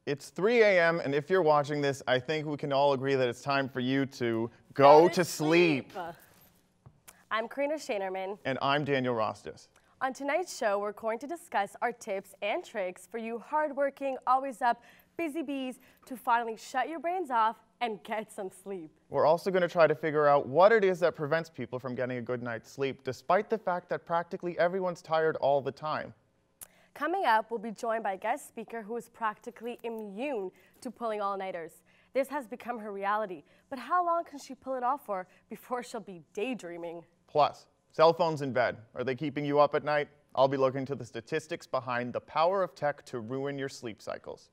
It's 3 a.m. and if you're watching this, I think we can all agree that it's time for you to go to sleep. I'm Karina Shanerman. And I'm Daniel Rostis. On tonight's show, we're going to discuss our tips and tricks for you hardworking, always up, busy bees to finally shut your brains off and get some sleep. We're also going to try to figure out what it is that prevents people from getting a good night's sleep, despite the fact that practically everyone's tired all the time. Coming up, we'll be joined by a guest speaker who is practically immune to pulling all-nighters. This has become her reality, but how long can she pull it off for before she'll be daydreaming? Plus, cell phones in bed. Are they keeping you up at night? I'll be looking to the statistics behind the power of tech to ruin your sleep cycles.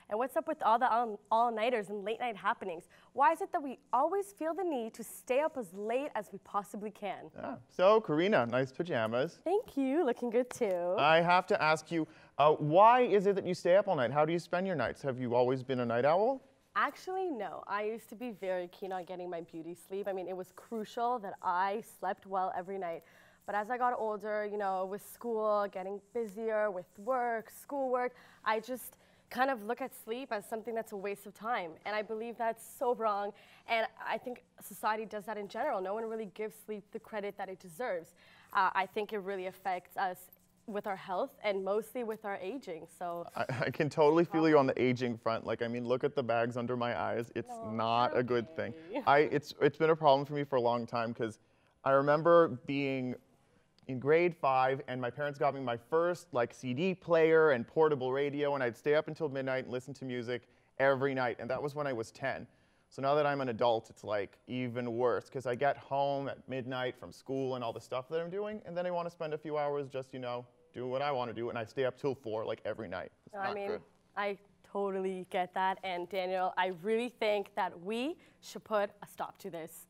And what's up with all the all-nighters and late-night happenings? Why is it that we always feel the need to stay up as late as we possibly can? So, Karina, nice pajamas. Thank you. Looking good, too. I have to ask you, why is it that you stay up all night? How do you spend your nights? Have you always been a night owl? Actually, no. I used to be very keen on getting my beauty sleep. I mean, it was crucial that I slept well every night. But as I got older, you know, with school, getting busier, with work, schoolwork, I just kind of look at sleep as something that's a waste of time. And I believe that's so wrong. And I think society does that in general. No one really gives sleep the credit that it deserves. I think it really affects us with our health and mostly with our aging. So I can totally feel you on the aging front. Like, I mean, look at the bags under my eyes. It's not a good thing. It's been a problem for me for a long time because I remember being in grade 5 and my parents got me my first like CD player and portable radio, and I'd stay up until midnight and listen to music every night, and that was when I was 10. So now that I'm an adult, it's like even worse because I get home at midnight from school and all the stuff that I'm doing, and then I want to spend a few hours just, you know, do what I want to do, and I stay up till 4 like every night. It's not good. I totally get that, and Daniel, I really think that we should put a stop to this.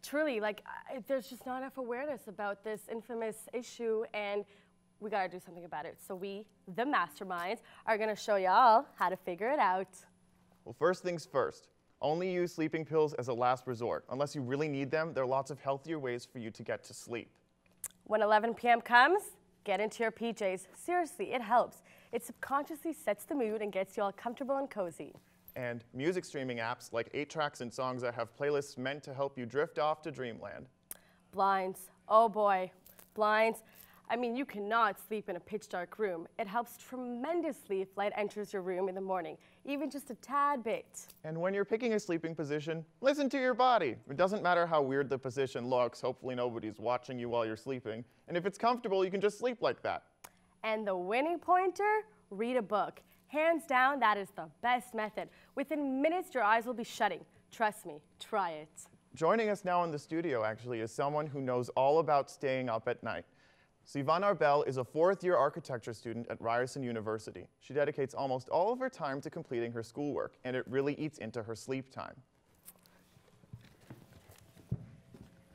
Truly, like, there's just not enough awareness about this infamous issue, and we gotta do something about it. So we, the masterminds, are gonna show y'all how to figure it out. Well, first things first, only use sleeping pills as a last resort. Unless you really need them, there are lots of healthier ways for you to get to sleep. When 11 p.m. comes, get into your PJs. Seriously, it helps. It subconsciously sets the mood and gets you all comfortable and cozy. And music streaming apps like 8-tracks and songs that have playlists meant to help you drift off to dreamland. Blinds. Oh boy, blinds. I mean, you cannot sleep in a pitch dark room. It helps tremendously if light enters your room in the morning, even just a tad bit. And when you're picking a sleeping position, listen to your body. It doesn't matter how weird the position looks. Hopefully nobody's watching you while you're sleeping. And if it's comfortable, you can just sleep like that. And the winning pointer? Read a book. Hands down, that is the best method. Within minutes, your eyes will be shutting. Trust me, try it. Joining us now in the studio, actually, is someone who knows all about staying up at night. Sivan Arbel is a 4th-year architecture student at Ryerson University. She dedicates almost all of her time to completing her schoolwork, and it really eats into her sleep time.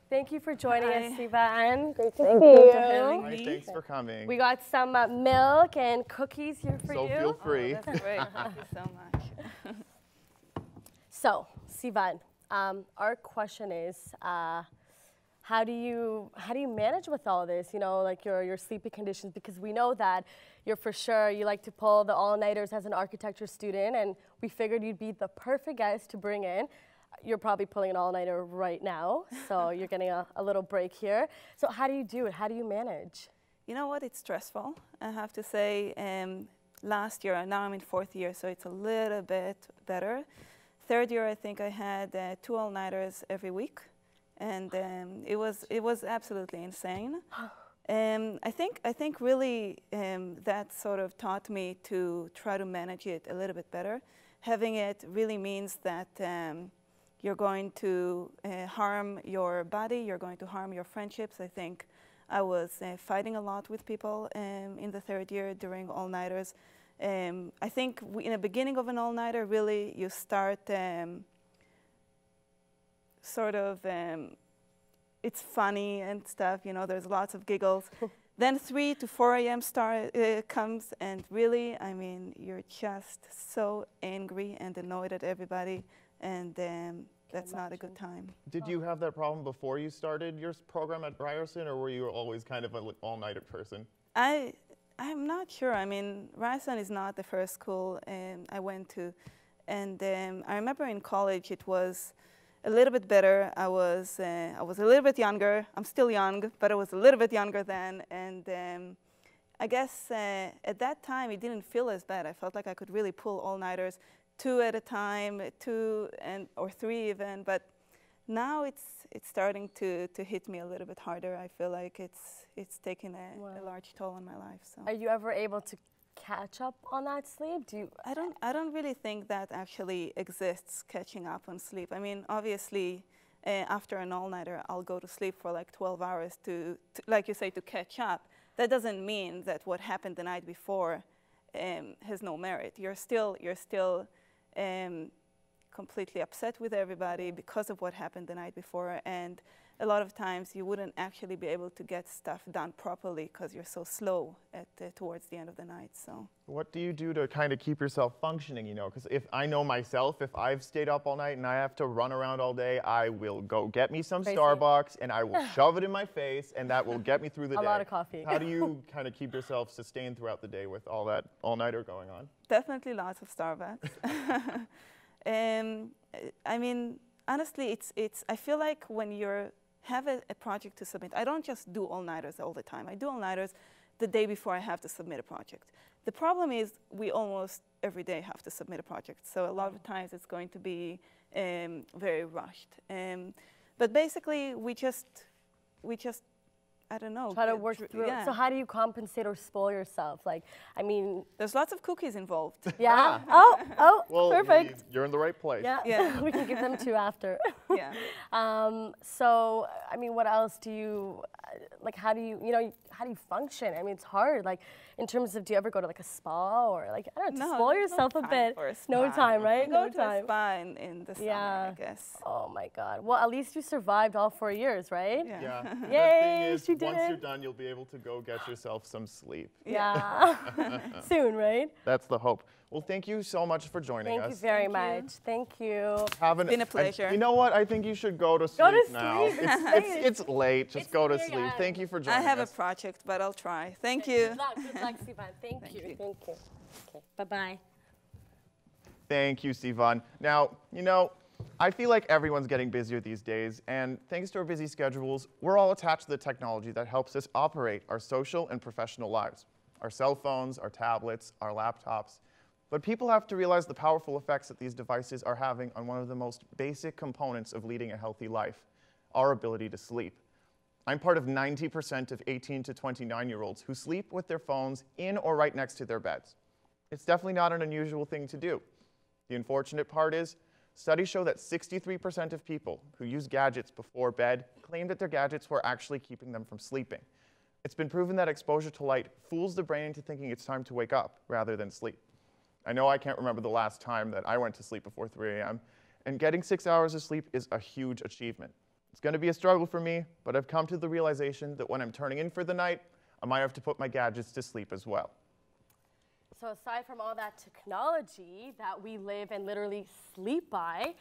Thank you for joining us, Sivan. Great to see you. Hi, thanks for coming. We got some milk and cookies here for you. So feel free. Oh, that's great. Thank you so much. So, Sivan, our question is, how do you manage with all this? You know, like your sleepy conditions, because we know that you like to pull the all-nighters as an architecture student, and we figured you'd be the perfect guest to bring in. You're probably pulling an all-nighter right now, so you're getting a little break here. So how do you do it? How do you manage? You know what? It's stressful, I have to say. Last year, now I'm in 4th year, so it's a little bit better. 3rd year, I think I had 2 all-nighters every week, and it was absolutely insane. I think really that sort of taught me to try to manage it a little bit better. Having it really means that you're going to harm your body, you're going to harm your friendships. I think I was fighting a lot with people in the 3rd year during all-nighters. I think in the beginning of an all-nighter, really, you start it's funny and stuff, you know, there's lots of giggles. Then 3 to 4 a.m. comes, and really, I mean, you're just so angry and annoyed at everybody, and that's not a good time. Did you have that problem before you started your program at Ryerson, or were you always kind of an all-nighter person? I'm not sure. I mean, Ryerson is not the first school I went to. And I remember in college it was a little bit better. I was a little bit younger. I'm still young, but I was a little bit younger then. And I guess at that time it didn't feel as bad. I felt like I could really pull all-nighters, 2 at a time, 2 or 3 even. But now it's starting to hit me a little bit harder. I feel like it's taken a large toll on my life. So. Are you ever able to catch up on that sleep? I don't really think that actually exists, catching up on sleep. I mean, obviously, after an all-nighter, I'll go to sleep for like 12 hours to, like you say, to catch up. That doesn't mean that what happened the night before has no merit. You're still completely upset with everybody because of what happened the night before, and a lot of times you wouldn't actually be able to get stuff done properly because you're so slow towards the end of the night. So what do you do to kind of keep yourself functioning, you know? Because if I know myself, if I've stayed up all night and I have to run around all day, I will go get me some Starbucks and I will shove it in my face, and that will get me through the day. A lot of coffee. How do you kind of keep yourself sustained throughout the day with all that all-nighter going on? Definitely lots of Starbucks. I mean, honestly, I feel like when you have a project to submit, I don't just do all-nighters all the time. I do all-nighters the day before I have to submit a project. The problem is we almost every day have to submit a project. So a lot of times it's going to be very rushed. But basically, we just, I don't know. Try to work through it. So how do you compensate or spoil yourself? Like, I mean... There's lots of cookies involved. Yeah? Well, perfect. You're in the right place. Yeah. We can give them 2 after. Yeah. So, I mean, what else do you, like, how do you function? I mean, it's hard. Like, in terms of, do you ever go to, like, a spa or, like, I don't know, to spoil yourself a bit? No time, right? No time. Go to a spa in the summer, I guess. Oh, my God. Well, at least you survived all 4 years, right? Yeah. Yay, the thing is, once you're done, you'll be able to go get yourself some sleep. Yeah. Soon, right? That's the hope. Well, thank you so much for joining us. Thank you very much. Thank you. It's been a pleasure. You know what? I think you should go to sleep now. It's late. Just go to sleep. Thank you for joining us. I have a project, but I'll try. Thank you. Good luck, Sivan. Thank you. Okay, bye-bye. Thank you, Sivan. Now, you know, I feel like everyone's getting busier these days, and thanks to our busy schedules, we're all attached to the technology that helps us operate our social and professional lives. Our cell phones, our tablets, our laptops. But people have to realize the powerful effects that these devices are having on one of the most basic components of leading a healthy life, our ability to sleep. I'm part of 90% of 18 to 29-year-olds who sleep with their phones in or right next to their beds. It's definitely not an unusual thing to do. The unfortunate part is, studies show that 63% of people who use gadgets before bed claim that their gadgets were actually keeping them from sleeping. It's been proven that exposure to light fools the brain into thinking it's time to wake up rather than sleep. I know I can't remember the last time that I went to sleep before 3 a.m., and getting 6 hours of sleep is a huge achievement. It's going to be a struggle for me, but I've come to the realization that when I'm turning in for the night, I might have to put my gadgets to sleep as well. So aside from all that technology that we live and literally sleep by,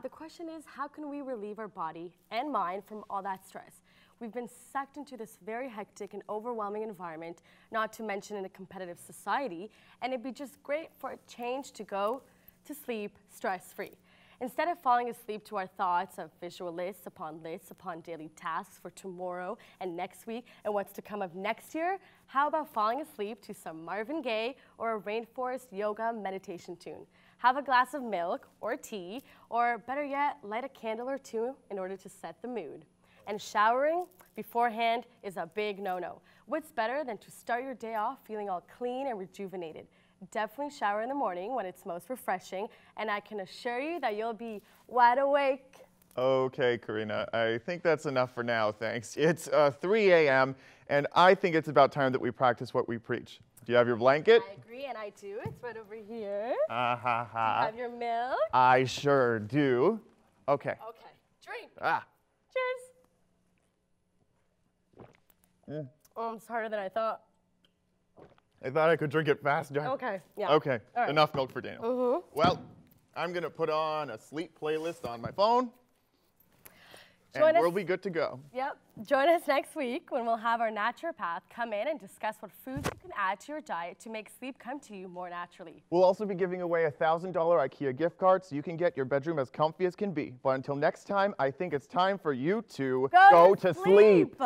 the question is, how can we relieve our body and mind from all that stress? We've been sucked into this very hectic and overwhelming environment, not to mention in a competitive society, and it'd be just great for a change to go to sleep stress-free. Instead of falling asleep to our thoughts of visual lists upon daily tasks for tomorrow and next week and what's to come of next year, how about falling asleep to some Marvin Gaye or a rainforest yoga meditation tune? Have a glass of milk or tea, or better yet, light a candle or 2 in order to set the mood. And showering beforehand is a big no-no. What's better than to start your day off feeling all clean and rejuvenated? Definitely shower in the morning when it's most refreshing, and I can assure you that you'll be wide awake. Okay, Karina, I think that's enough for now, thanks. It's 3 a.m., and I think it's about time that we practice what we preach. Do you have your blanket? I agree, and I do. It's right over here. Do you have your milk? I sure do. Okay. Okay, drink. Cheers. Oh, it's harder than I thought. I thought I could drink it faster. Okay, yeah. Okay, right. Enough milk for Daniel. Well, I'm going to put on a sleep playlist on my phone. and we'll be good to go. Yep. Join us next week when we'll have our naturopath come in and discuss what foods you can add to your diet to make sleep come to you more naturally. We'll also be giving away a $1,000 IKEA gift card so you can get your bedroom as comfy as can be. But until next time, I think it's time for you to go to sleep.